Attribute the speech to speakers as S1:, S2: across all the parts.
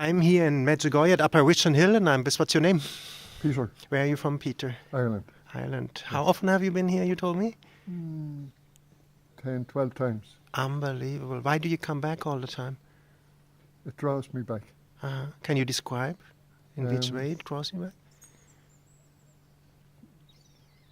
S1: I'm here in Medjugorje at Apparition Hill, and what's your name?
S2: Peter,
S1: Where are you from, Peter?
S2: Ireland.
S1: Ireland. How often have you been here, you told me?
S2: 10, 12 times.
S1: Unbelievable. Why do you come back all the time?
S2: It draws me back.
S1: Can you describe in which
S2: Um,
S1: way it draws you back?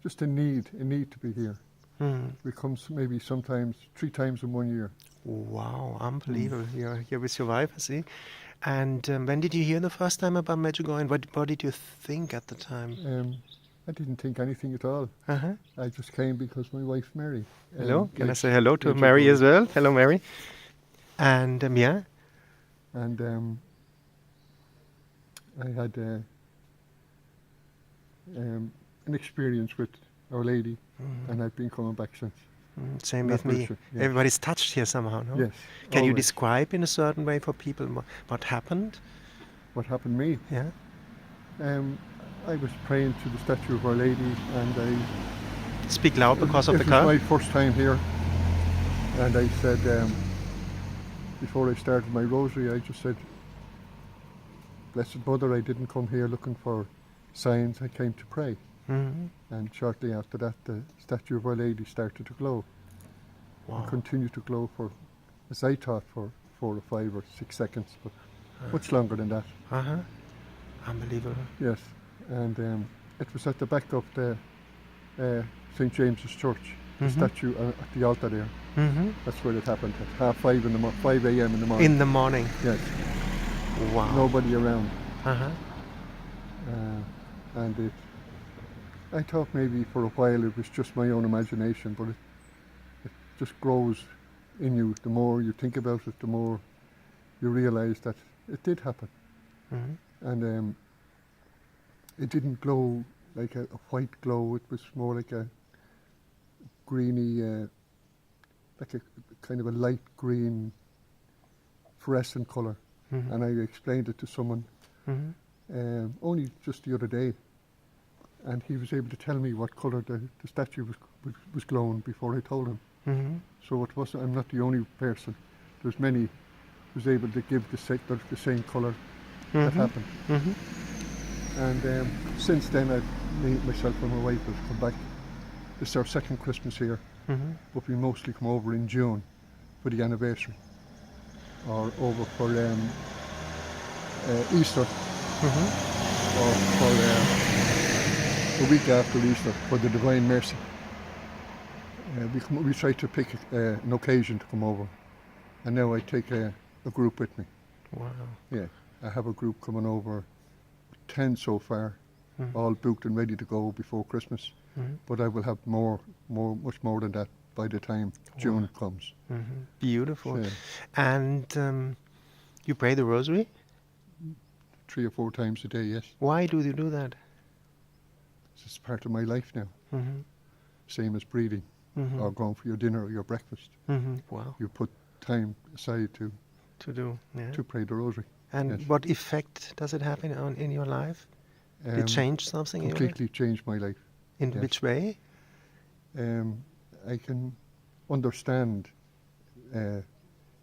S2: Just a need to be here.
S1: Hmm.
S2: We come maybe sometimes 3 times in 1 year.
S1: Wow, unbelievable. You're here with your wife, I see. And when did you hear the first time about Medjugorje, and what did you think at the time?
S2: I didn't think anything at all.
S1: Uh-huh.
S2: I just came because my wife Mary.
S1: Hello, can I
S2: lives
S1: say hello to
S2: in
S1: Mary
S2: Medjugorje.
S1: as well? Hello, Mary. And yeah,
S2: And I had an experience with Our Lady, and I've been coming back since.
S1: same with me.
S2: Apparition, yes.
S1: Everybody's touched here somehow, no?
S2: Yes.
S1: Can you
S2: always.
S1: describe in a certain way for people what happened?
S2: What happened to me?
S1: Yeah.
S2: I was praying to the statue of Our Lady, and
S1: Speak loud because of the
S2: it
S1: car.
S2: was my first time here, and I said, before I started my rosary, I just said, Blessed Mother, I didn't come here looking for signs, I came to pray.
S1: Mhm.
S2: And shortly after that, the statue of Our Lady started to glow.
S1: Wow.
S2: And continued to glow for, as I thought, for 4 or 5 or 6 seconds, but much longer than that.
S1: Uh-huh. Unbelievable.
S2: Yes, and it was at the back of the St. James's Church, the statue at the altar there.
S1: Mm-hmm.
S2: That's where it happened at 5 a.m. in the morning.
S1: In the morning.
S2: Yes,
S1: Wow.
S2: nobody around.
S1: Uh-huh.
S2: And I thought maybe for a while it was just my own imagination, but it just grows in you. The more you think about it, the more you realise that it did happen.
S1: Mm-hmm.
S2: And it didn't glow like a white glow, it was more like a greeny, like a kind of a light green fluorescent colour.
S1: Mm-hmm.
S2: And I explained it to someone only just the other day, and he was able to tell me what colour the statue was glowing before I told him.
S1: Mm-hmm.
S2: So it wasn't, I'm not the only person. There's many who's able to give the same colour that happened.
S1: Mm-hmm.
S2: And since then, myself and my wife have come back. This is our second Christmas here,
S1: Mm-hmm.
S2: but we mostly come over in June for the anniversary, or over for Easter,
S1: Mm-hmm.
S2: or for the week after Easter for the Divine Mercy. We try to pick an occasion to come over, and now I take a group with me.
S1: Wow.
S2: Yeah, I have a group coming over, 10 so far, all booked and ready to go before Christmas. But I will have much more than that by the time June comes.
S1: Mm-hmm. Beautiful.
S2: So,
S1: And you pray the rosary?
S2: 3 or 4 times a day, yes.
S1: Why do you do that?
S2: It's part of my life now.
S1: Mm-hmm.
S2: Same as breathing,
S1: Mm-hmm.
S2: or going for your dinner or your breakfast.
S1: Mm-hmm. Wow.
S2: You put time aside to
S1: Do, yeah.
S2: pray the rosary.
S1: And
S2: yes.
S1: what effect does it have in your life? Did it change something in your life?
S2: Completely changed my life.
S1: In
S2: yes.
S1: which way?
S2: I can understand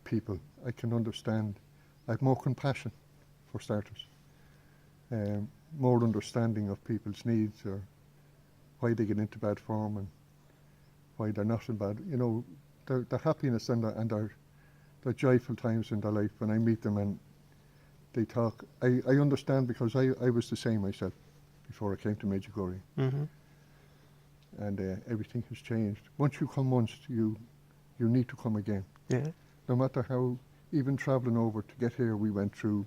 S2: people. I can understand. I have more compassion, for starters. More understanding of people's needs, or why they get into bad form and why they're not in bad. You know, their happiness and their joyful times in their life. When I meet them and they talk, I understand, because I was the same myself before I came to Medjugorje.
S1: Mm-hmm.
S2: And everything has changed. Once you come once, you need to come again.
S1: Yeah.
S2: No matter how, even travelling over to get here, we went through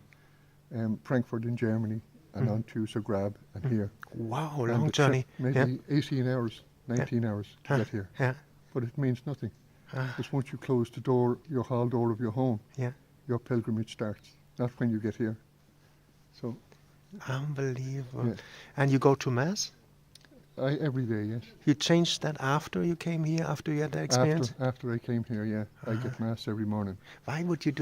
S2: Frankfurt in Germany and on to Zagreb and here.
S1: Wow,
S2: And
S1: long
S2: it
S1: journey.
S2: took maybe 18 hours, 19 hours to
S1: Huh.
S2: get here.
S1: Yeah.
S2: But it means nothing.
S1: Ah.
S2: Because once you close the door, your hall door of your home,
S1: Yeah.
S2: your pilgrimage starts. Not when you get here. So,
S1: Unbelievable.
S2: yeah.
S1: And you go to Mass?
S2: Every day, yes.
S1: You changed that after you came here, after you had that experience?
S2: After I came here, yeah. I get Mass every morning.
S1: Why would you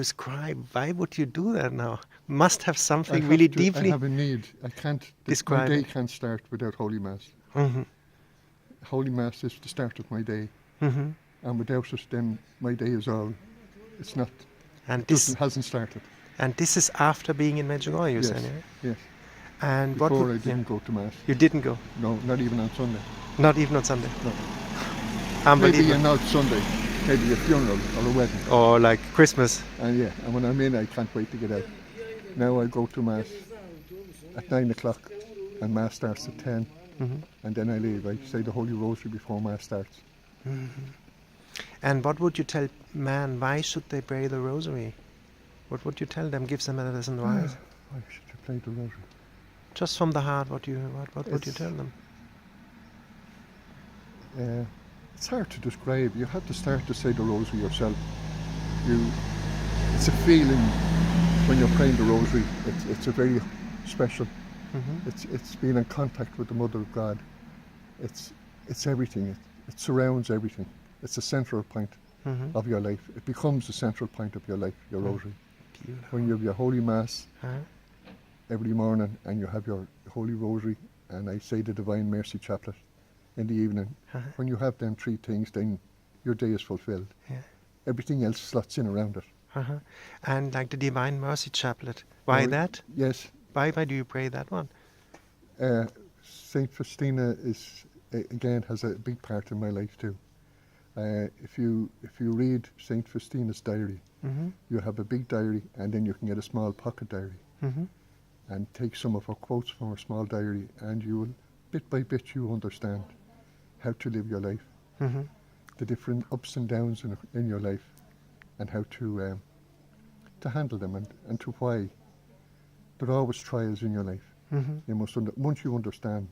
S1: why would you do that now? Must have
S2: I
S1: something
S2: have
S1: really
S2: to-
S1: deeply.
S2: I have a need. I can't.
S1: Describe
S2: My day
S1: it.
S2: can't start without Holy Mass.
S1: Mm-hmm.
S2: Holy Mass is the start of my day,
S1: Mm-hmm.
S2: and without it, then my day is all. It's not.
S1: And
S2: Hasn't started.
S1: And this is after being in Medjugorje, you
S2: Yes,
S1: said, yeah?
S2: yes.
S1: And
S2: Before
S1: what would,
S2: I didn't go to Mass.
S1: You didn't go?
S2: No, not even on Sunday.
S1: Not even on Sunday?
S2: No.
S1: Unbelievable.
S2: Maybe an odd Sunday, maybe a funeral or a wedding.
S1: Or like Christmas?
S2: And when I'm in, I can't wait to get out. Now I go to Mass at 9 o'clock and Mass starts at 10. And then I leave. I say the Holy Rosary before Mass starts.
S1: And what would you tell man, why should they pray the Rosary? What would you tell them, give them as advice?
S2: Why should you pray the Rosary?
S1: Just from the heart, what would you tell them?
S2: It's hard to describe. You have to start to say the Rosary yourself. It's a feeling when you're praying the Rosary. It's a very special. It's being in contact with the Mother of God. It's everything. It surrounds everything. It's the central point of your life. It becomes the central point of your life, your Rosary.
S1: Beautiful.
S2: When you have your Holy Mass every morning and you have your Holy Rosary, and I say the Divine Mercy Chaplet in the evening, when you have them three things, then your day is fulfilled.
S1: Yeah.
S2: Everything else slots in around it.
S1: And like the Divine Mercy Chaplet, why that?
S2: Yes.
S1: Why do you pray that one?
S2: Saint Faustina again has a big part in my life too. If you read Saint Faustina's diary, you have a big diary, and then you can get a small pocket diary, and take some of her quotes from her small diary, and you will, bit by bit, you understand how to live your life, the different ups and downs in your life, and how to handle them, and to why. There are always trials in your life. You must once you understand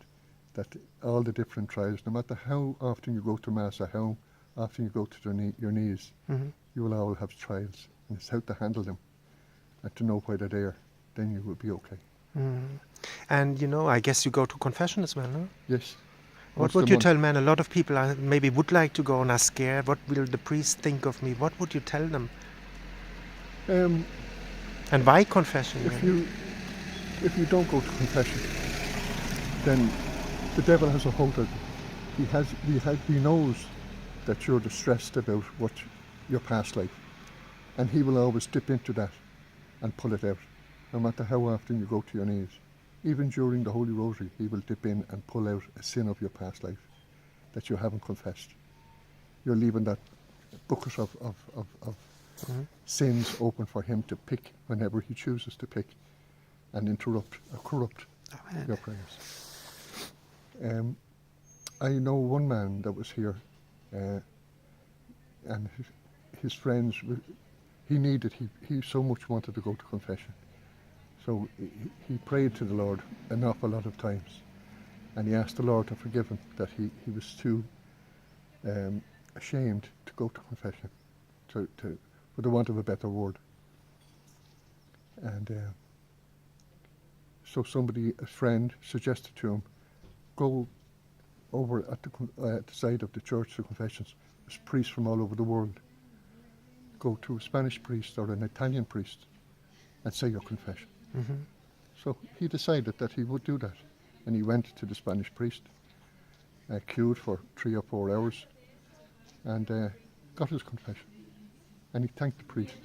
S2: that all the different trials, no matter how often you go to Mass or how often you go to your knees, you will all have trials, and it's how to handle them and to know why they're there. Then you will be okay.
S1: And I guess you go to confession as well, no?
S2: Yes.
S1: What would you tell men? A lot of people maybe would like to go and are scared. What will the priest think of me? What would you tell them? And why confession?
S2: If you don't go to confession, then the devil has a hold of you. He knows that you're distressed about your past life, and he will always dip into that and pull it out, no matter how often you go to your knees. Even during the Holy Rosary, he will dip in and pull out a sin of your past life that you haven't confessed. You're leaving that bucket of sins open for him to pick whenever he chooses to pick, and interrupt or corrupt your prayers. I know one man that was here, and his friends, he so much wanted to go to confession. So he prayed to the Lord an awful lot of times, and he asked the Lord to forgive him, that he was too ashamed to go to confession, for the want of a better word. And so a friend suggested to him, go over at the side of the church to confessions. There's priests from all over the world. Go to a Spanish priest or an Italian priest and say your confession. So he decided that he would do that, and he went to the Spanish priest, queued for 3 or 4 hours, and got his confession. And he thanked the priest.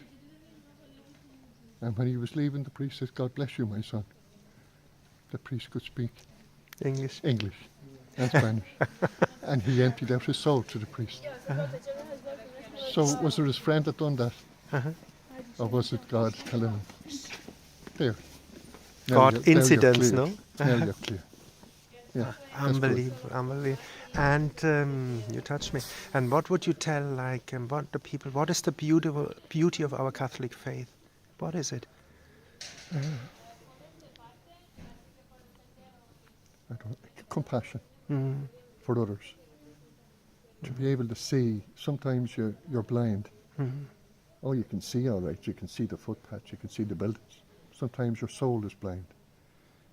S2: And when he was leaving, the priest said, "God bless you, my son." The priest could speak English and Spanish. And he emptied out his soul to the priest. So was it his friend that done that? Or was it God telling him? There.
S1: God incidents, no?
S2: Now you're clear. Yeah,
S1: unbelievable. And you touched me. And what would you tell, what is the beauty of our Catholic faith? What is it?
S2: Compassion for others. To be able to see, sometimes you're blind. Oh, you can see all right, you can see the footpath, you can see the buildings. Sometimes your soul is blind.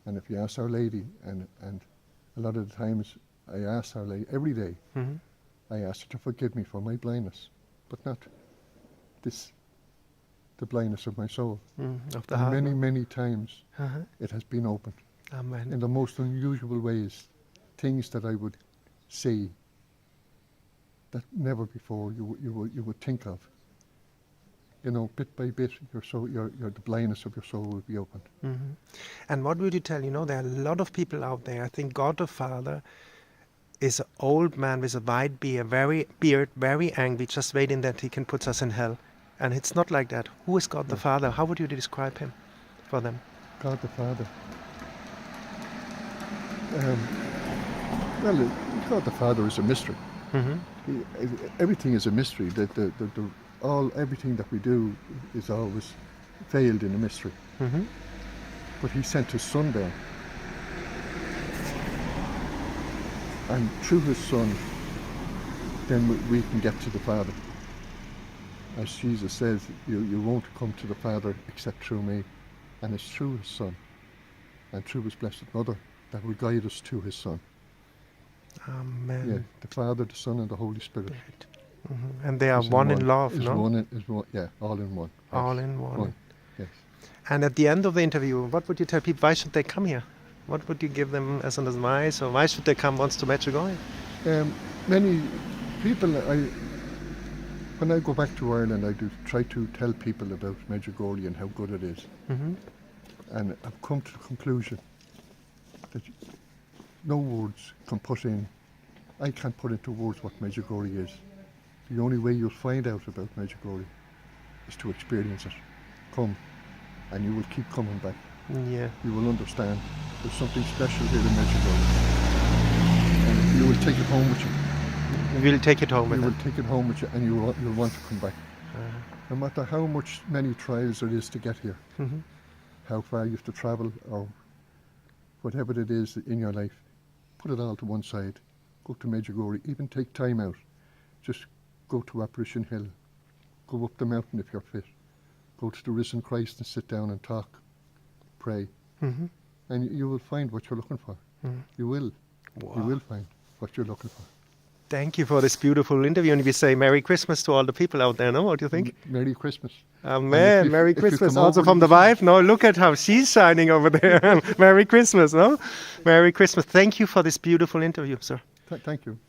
S2: And if you ask Our Lady, and a lot of the times I ask Our Lady, every day, I ask her to forgive me for my blindness, but not the blindness of my soul.
S1: Of the heart.
S2: Many times it has been opened.
S1: Amen.
S2: In the most unusual ways, things that I would see that never before you would think of. bit by bit, the blindness of your soul will be opened.
S1: Hmm. And what would you tell? There are a lot of people out there. I think God the Father is an old man with a white beard, very angry, just waiting that he can put us in hell. And it's not like that. Who is God the Father? How would you describe him for them?
S2: God the Father. Well, God the Father is a mystery.
S1: Mm-hmm.
S2: Everything is a mystery. Everything that we do is always veiled in a mystery.
S1: Mm-hmm.
S2: But he sent his Son down. And through his Son, then we can get to the Father. As Jesus says, you won't come to the Father except through me. And it's through his Son and through his Blessed Mother that will guide us to his Son.
S1: Amen.
S2: Yeah, the Father, the Son, and the Holy Spirit.
S1: Mm-hmm. And they are one in love, no?
S2: All in one. Yes.
S1: All in one.
S2: Yes.
S1: And at the end of the interview, what would you tell people? Why should they come here? What would you give them as an advice, or why should they come once to Medjugorje?
S2: Many people, when I go back to Ireland, I do try to tell people about Medjugorje and how good it is.
S1: Mm-hmm.
S2: And I've come to the conclusion that no words can I can't put into words what Medjugorje is. The only way you'll find out about Medjugorje is to experience it. Come, and you will keep coming back.
S1: Yeah.
S2: You will understand there's something special here in Medjugorje. And you will take it home with you.
S1: You will take it home with
S2: you.
S1: you.
S2: You will take it home with you, and you'll want to come back. No matter how many trials there is to get here,
S1: mm-hmm.
S2: how far you have to travel, or whatever it is in your life, put it all to one side. Go to Medjugorje. Even take time out. Just go to Apparition Hill. Go up the mountain if you're fit. Go to the risen Christ and sit down and talk. Pray.
S1: Mm-hmm.
S2: And you will find what you're looking for.
S1: Mm-hmm.
S2: You will.
S1: Wow.
S2: You will find what you're looking for.
S1: Thank you for this beautiful interview. And we say Merry Christmas to all the people out there, no? What do you think?
S2: Merry Christmas.
S1: Amen. Merry Christmas. Also from the wife. No, look at how she's shining over there. Merry Christmas, no? Merry Christmas. Thank you for this beautiful interview, sir.
S2: Thank you.